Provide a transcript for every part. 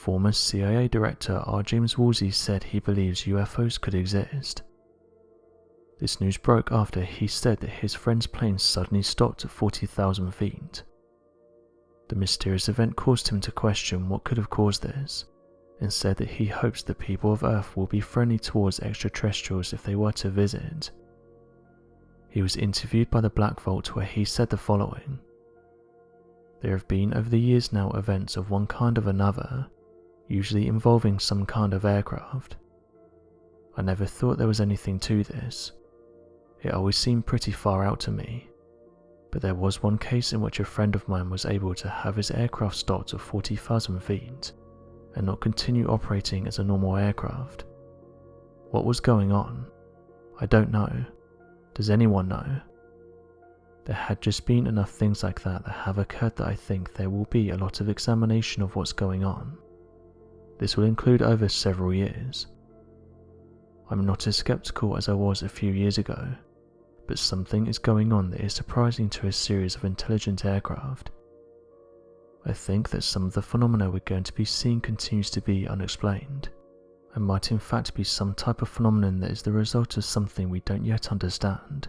Former CIA Director R. James Woolsey said he believes UFOs could exist. This news broke after he said that his friend's plane suddenly stopped at 40,000 feet. The mysterious event caused him to question what could have caused this, and said that he hopes the people of Earth will be friendly towards extraterrestrials if they were to visit. He was interviewed by the Black Vault where he said the following: "There have been over the years now events of one kind or another, usually involving some kind of aircraft. I never thought there was anything to this. It always seemed pretty far out to me. But there was one case in which a friend of mine was able to have his aircraft stopped at 40,000 feet and not continue operating as a normal aircraft. What was going on? I don't know. Does anyone know? There had just been enough things like that have occurred that I think there will be a lot of examination of what's going on. This will include over several years. I'm not as skeptical as I was a few years ago, but something is going on that is surprising to a series of intelligent aircraft. I think that some of the phenomena we're going to be seeing continues to be unexplained, and might in fact be some type of phenomenon that is the result of something we don't yet understand,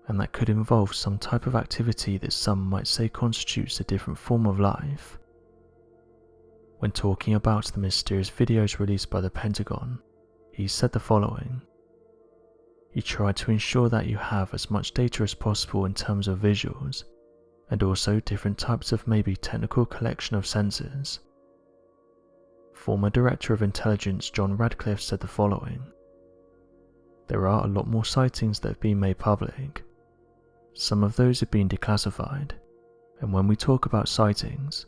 and that could involve some type of activity that some might say constitutes a different form of life." When talking about the mysterious videos released by the Pentagon, he said the following: "You try to ensure that you have as much data as possible in terms of visuals, and also different types of maybe technical collection of sensors." Former Director of Intelligence John Radcliffe said the following: "There are a lot more sightings that have been made public. Some of those have been declassified, and when we talk about sightings,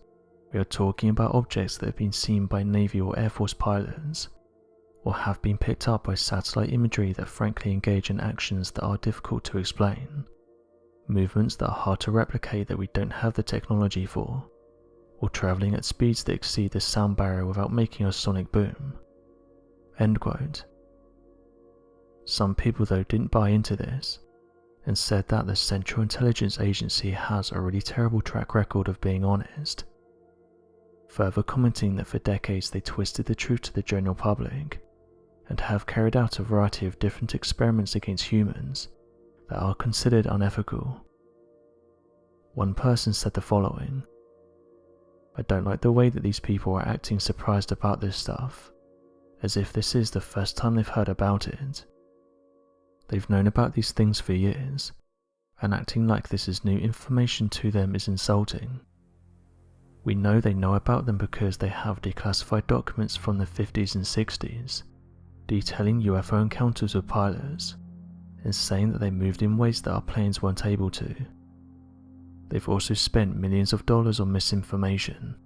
we are talking about objects that have been seen by Navy or Air Force pilots, or have been picked up by satellite imagery that frankly engage in actions that are difficult to explain, movements that are hard to replicate that we don't have the technology for, or travelling at speeds that exceed the sound barrier without making a sonic boom." End quote. Some people though didn't buy into this, and said that the Central Intelligence Agency has a really terrible track record of being honest, further commenting that for decades they twisted the truth to the general public, and have carried out a variety of different experiments against humans that are considered unethical. One person said the following: "I don't like the way that these people are acting surprised about this stuff, as if this is the first time they've heard about it. They've known about these things for years, and acting like this is new information to them is insulting. We know they know about them because they have declassified documents from the 50s and 60s, detailing UFO encounters with pilots, and saying that they moved in ways that our planes weren't able to. They've also spent millions of dollars on misinformation."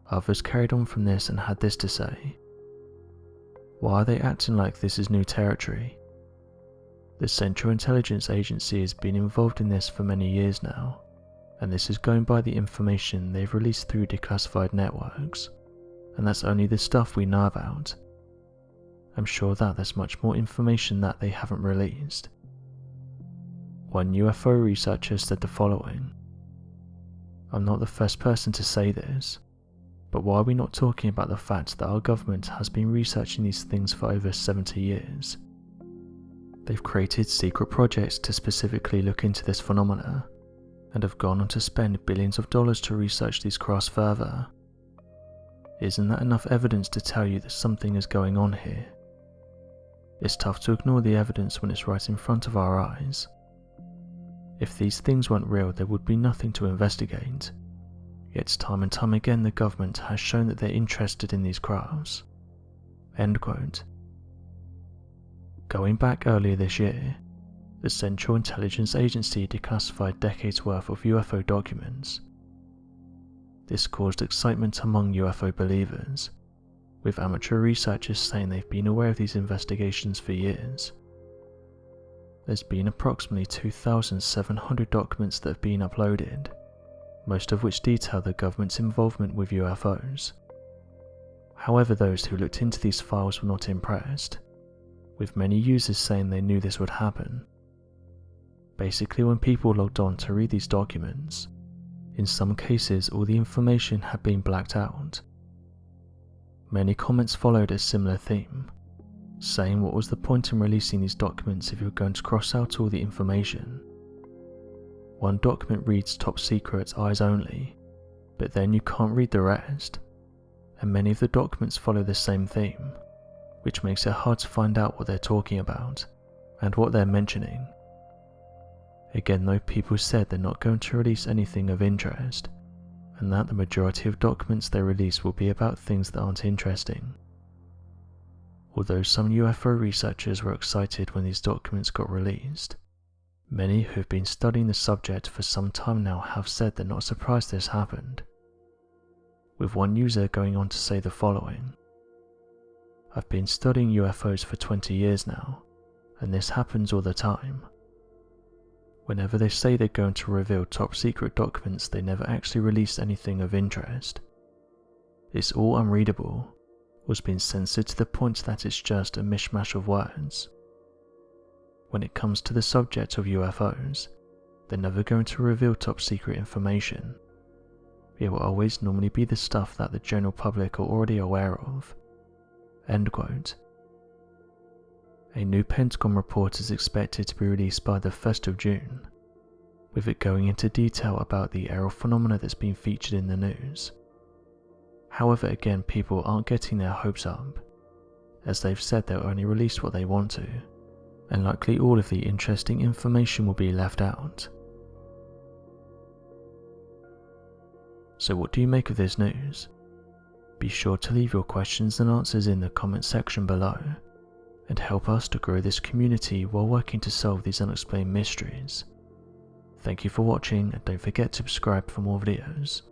Others carried on from this and had this to say: "Why are they acting like this is new territory? The Central Intelligence Agency has been involved in this for many years now, and this is going by the information they've released through declassified networks, and that's only the stuff we know about. I'm sure that there's much more information that they haven't released." One UFO researcher said the following: "I'm not the first person to say this, but why are we not talking about the fact that our government has been researching these things for over 70 years? They've created secret projects to specifically look into this phenomena, and have gone on to spend billions of dollars to research these crafts further. Isn't that enough evidence to tell you that something is going on here? It's tough to ignore the evidence when it's right in front of our eyes. If these things weren't real, there would be nothing to investigate. Yet time and time again the government has shown that they're interested in these crafts." End quote. Going back earlier this year, the Central Intelligence Agency declassified decades worth of UFO documents. This caused excitement among UFO believers, with amateur researchers saying they've been aware of these investigations for years. There's been approximately 2,700 documents that have been uploaded, most of which detail the government's involvement with UFOs. However, those who looked into these files were not impressed, with many users saying they knew this would happen. Basically, when people logged on to read these documents, in some cases all the information had been blacked out, Many comments followed a similar theme, saying what was the point in releasing these documents if you're going to cross out all the information. One document reads top secret, eyes only, but then you can't read the rest, and many of the documents follow the same theme, which makes it hard to find out what they're talking about and what they're mentioning. Again though, people said they're not going to release anything of interest, and that the majority of documents they release will be about things that aren't interesting. Although some UFO researchers were excited when these documents got released, many who have been studying the subject for some time now have said they're not surprised this happened, with one user going on to say the following: "I've been studying UFOs for 20 years now, and this happens all the time. Whenever they say they're going to reveal top secret documents, they never actually release anything of interest. It's all unreadable, or has been censored to the point that it's just a mishmash of words. When it comes to the subject of UFOs, they're never going to reveal top secret information. It will always normally be the stuff that the general public are already aware of." End quote. A new Pentagon report is expected to be released by the 1st of June, with it going into detail about the aerial phenomena that's been featured in the news. However, again, people aren't getting their hopes up, as they've said they'll only release what they want to, and likely all of the interesting information will be left out. So what do you make of this news? Be sure to leave your questions and answers in the comment section below, and help us to grow this community while working to solve these unexplained mysteries. Thank you for watching, and don't forget to subscribe for more videos.